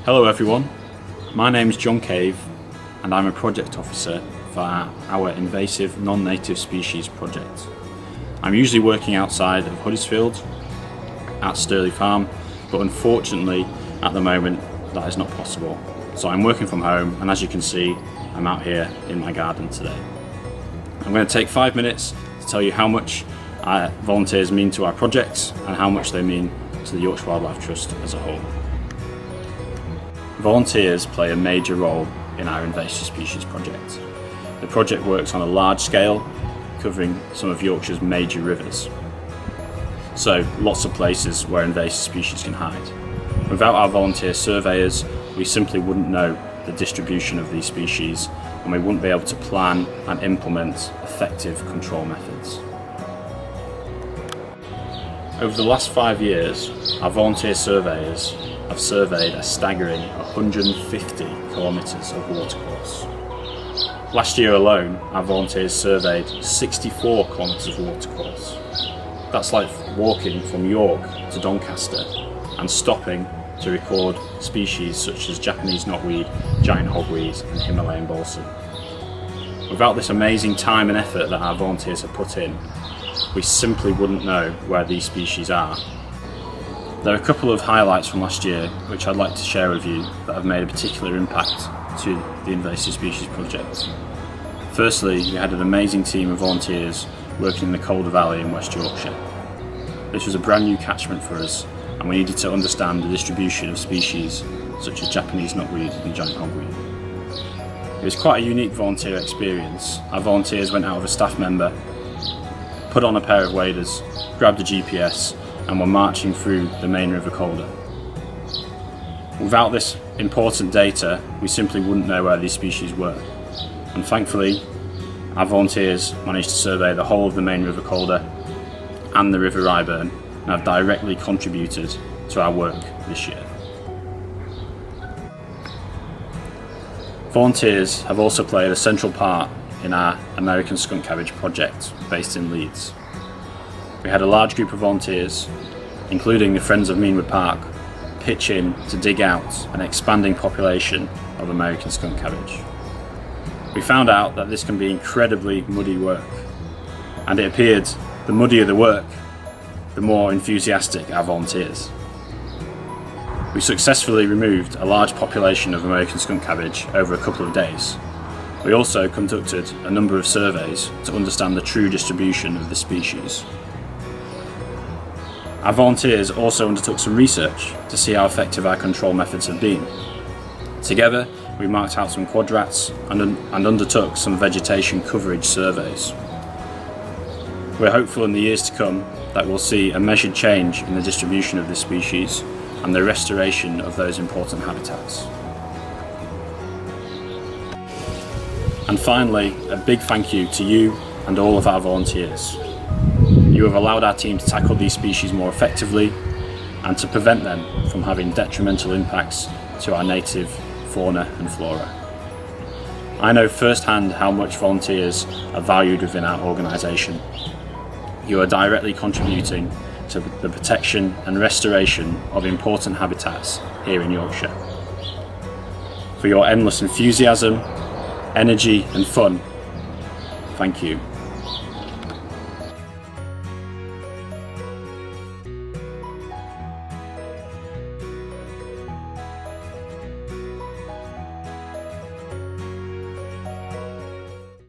Hello everyone, my name is John Cave and I'm a project officer for our invasive non-native species project. I'm usually working outside of Huddersfield at Sturley Farm, but unfortunately at the moment that is not possible. So I'm working from home, and as you can see I'm out here in my garden today. I'm going to take 5 minutes to tell you how much volunteers mean to our projects and how much they mean to the Yorkshire Wildlife Trust as a whole. Volunteers play a major role in our invasive species project. The project works on a large scale, covering some of Yorkshire's major rivers. So lots of places where invasive species can hide. Without our volunteer surveyors, we simply wouldn't know the distribution of these species, and we wouldn't be able to plan and implement effective control methods. Over the last 5 years, our volunteer surveyors have surveyed a staggering 150 kilometres of watercourse. Last year alone, our volunteers surveyed 64 kilometres of watercourse. That's like walking from York to Doncaster and stopping to record species such as Japanese knotweed, giant hogweed and Himalayan balsam. Without this amazing time and effort that our volunteers have put in, we simply wouldn't know where these species are. There are a couple of highlights from last year which I'd like to share with you that have made a particular impact to the invasive species project. Firstly, we had an amazing team of volunteers working in the Calder Valley in West Yorkshire. This was a brand new catchment for us, and we needed to understand the distribution of species such as Japanese knotweed and giant hogweed. It was quite a unique volunteer experience. Our volunteers went out with a staff member, put on a pair of waders, grabbed a GPS and were marching through the main river Calder. Without this important data, we simply wouldn't know where these species were. And thankfully, our volunteers managed to survey the whole of the main river Calder and the River Ryburn, and have directly contributed to our work this year. Volunteers have also played a central part in our American skunk cabbage project based in Leeds. We had a large group of volunteers, including the Friends of Meanwood Park, pitch in to dig out an expanding population of American skunk cabbage. We found out that this can be incredibly muddy work, and it appeared the muddier the work, the more enthusiastic our volunteers. We successfully removed a large population of American skunk cabbage over a couple of days. We also conducted a number of surveys to understand the true distribution of the species. Our volunteers also undertook some research to see how effective our control methods have been. Together, we marked out some quadrats and undertook some vegetation coverage surveys. We're hopeful in the years to come that we'll see a measured change in the distribution of this species and the restoration of those important habitats. And finally, a big thank you to you and all of our volunteers. You have allowed our team to tackle these species more effectively and to prevent them from having detrimental impacts to our native fauna and flora. I know firsthand how much volunteers are valued within our organisation. You are directly contributing to the protection and restoration of important habitats here in Yorkshire. For your endless enthusiasm, energy and fun, thank you.